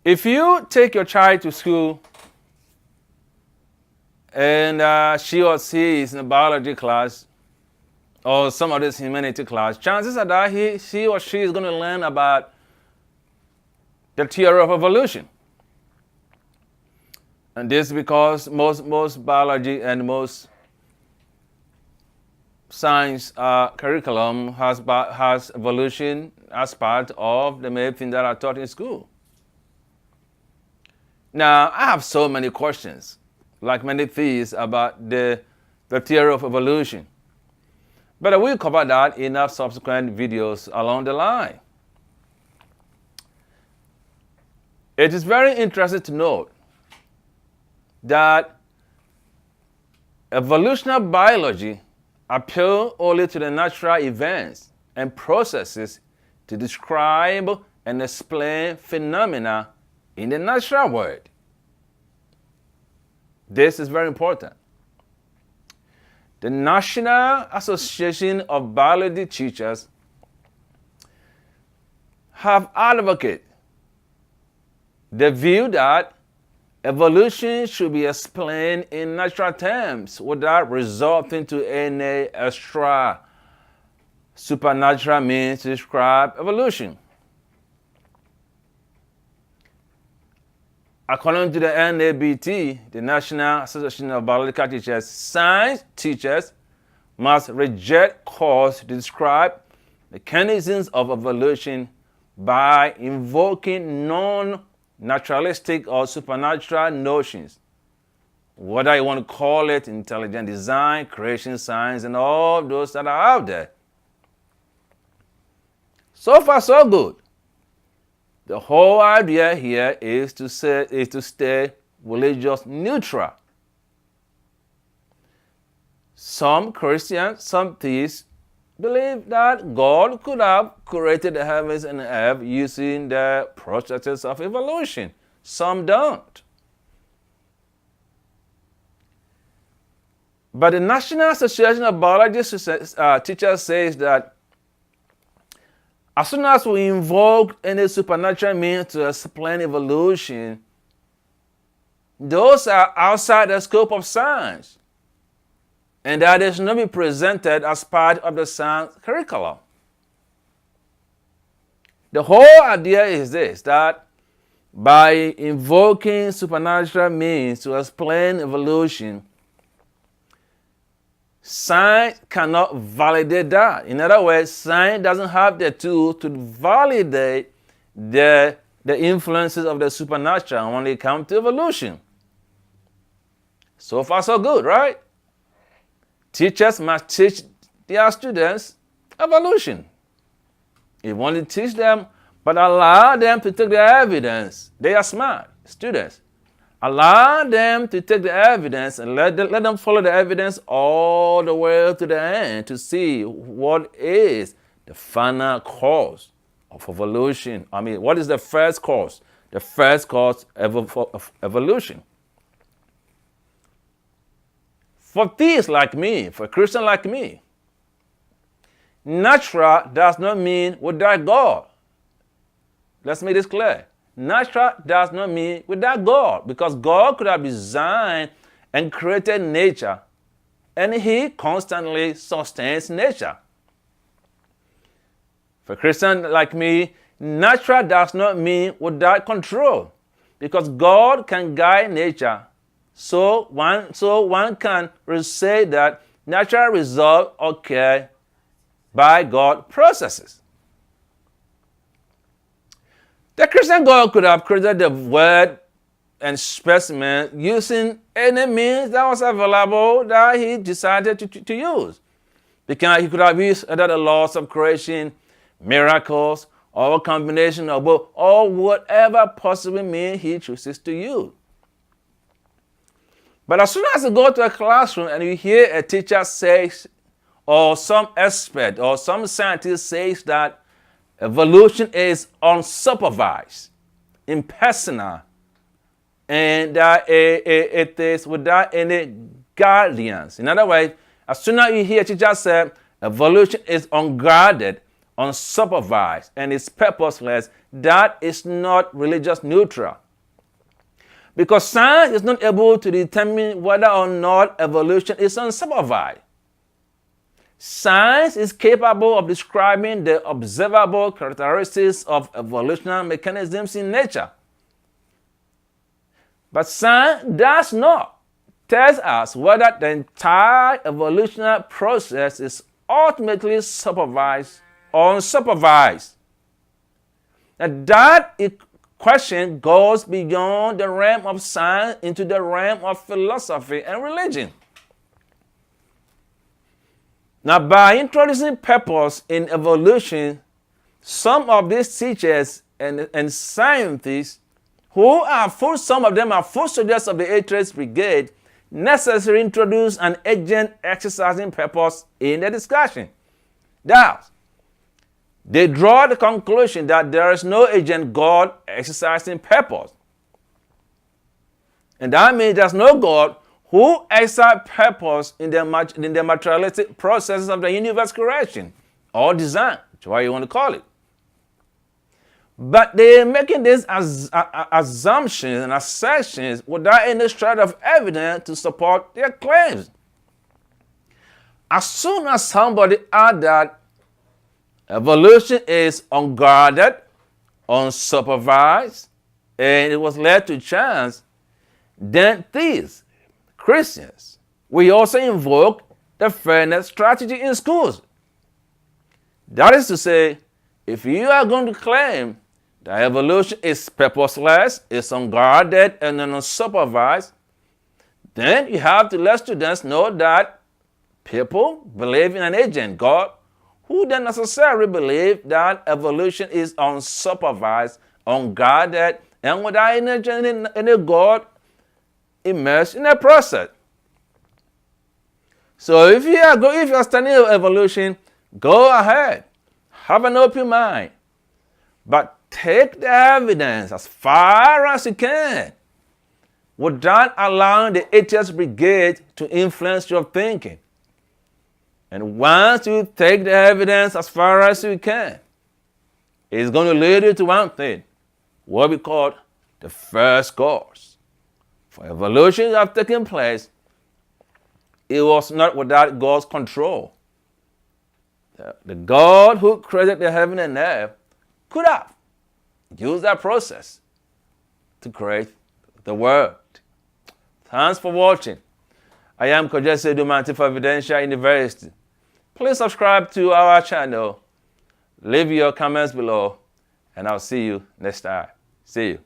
If you take your child to school and she or he is in a biology class or some other humanity class, chances are that he or she is going to learn about the theory of evolution. And this is because most biology and most science curriculum has evolution as part of the main thing that are taught in school. Now, I have so many questions, like many things, about the theory of evolution. But I will cover that in our subsequent videos along the line. It is very interesting to note that evolutionary biology appeals only to the natural events and processes to describe and explain phenomena in the natural world. This is very important. The National Association of Biology Teachers have advocated the view that evolution should be explained in natural terms without resorting to any extra supernatural means to describe evolution. According to the NABT, the National Association of Biological Teachers, science teachers must reject calls to describe mechanisms of evolution by invoking non-naturalistic or supernatural notions, whether you want to call it intelligent design, creation science, and all those that are out there. So far, so good. The whole idea here is to stay religious neutral. Some Christians, some theists, believe that God could have created the heavens and earth using the processes of evolution. Some don't. But the National Association of Biology Teachers says that as soon as we invoke any supernatural means to explain evolution, those are outside the scope of science, and that they should not be presented as part of the science curriculum. The whole idea is this, that by invoking supernatural means to explain evolution, science cannot validate that. In other words, science doesn't have the tool to validate the influences of the supernatural when it comes to evolution. So far, so good, right? Teachers must teach their students evolution. If you want to teach them, but allow them to take the evidence. They are smart students. Allow them to take the evidence and let them follow the evidence all the way to the end to see what is the final cause of evolution. I mean, what is the first cause? The first cause of evolution. For theists like me, for a Christian like me, natural does not mean without God. Let's make this clear. Natural does not mean without God, because God could have designed and created nature, and He constantly sustains nature. For a Christian like me, natural does not mean without control, because God can guide nature. So one can say that natural results occur by God processes. The Christian God could have created the world and specimen using any means that was available that He decided to use. Because He could have used either the laws of creation, miracles, or a combination of both, or whatever possible means He chooses to use. But as soon as you go to a classroom and you hear a teacher say, or some expert or some scientist says that evolution is unsupervised, impersonal, and that it is without any guardians. In other words, as soon as you hear a teacher say evolution is unguarded unsupervised, and is purposeless, that is not religious neutral. Because science is not able to determine whether or not evolution is unsupervised. Science is capable of describing the observable characteristics of evolutionary mechanisms in nature. But science does not tell us whether the entire evolutionary process is ultimately supervised or unsupervised. And that question goes beyond the realm of science into the realm of philosophy and religion. Now, by introducing purpose in evolution, some of these teachers and scientists some of them are full soldiers of the Atheist Brigade, necessarily introduce an agent exercising purpose in the discussion. Thus, they draw the conclusion that there is no agent God exercising purpose. And that means there's no God who exercises purpose in the materialistic processes of the universe creation or design, whatever you want to call it. But they're making these assumptions and assertions without any shred of evidence to support their claims. As soon as somebody adds that evolution is unguarded, unsupervised, and it was led to chance, then these Christians, we also invoke the fairness strategy in schools. That is to say, if you are going to claim that evolution is purposeless, is unguarded, and unsupervised, then you have to let students know that people believe in an agent, God, who don't necessarily believe that evolution is unsupervised, unguarded, and without any God immersed in the process. So if you are studying evolution, go ahead, have an open mind, but take the evidence as far as you can without allowing the Atheist Brigade to influence your thinking. And once you take the evidence as far as you can, it's going to lead you to one thing, what we call the first cause. For evolution to have taken place, it was not without God's control. The God who created the heaven and earth could have used that process to create the world. Thanks for watching. I am Kojese Dumanti for Evidential University. Please subscribe to our channel, leave your comments below, and I'll see you next time. See you.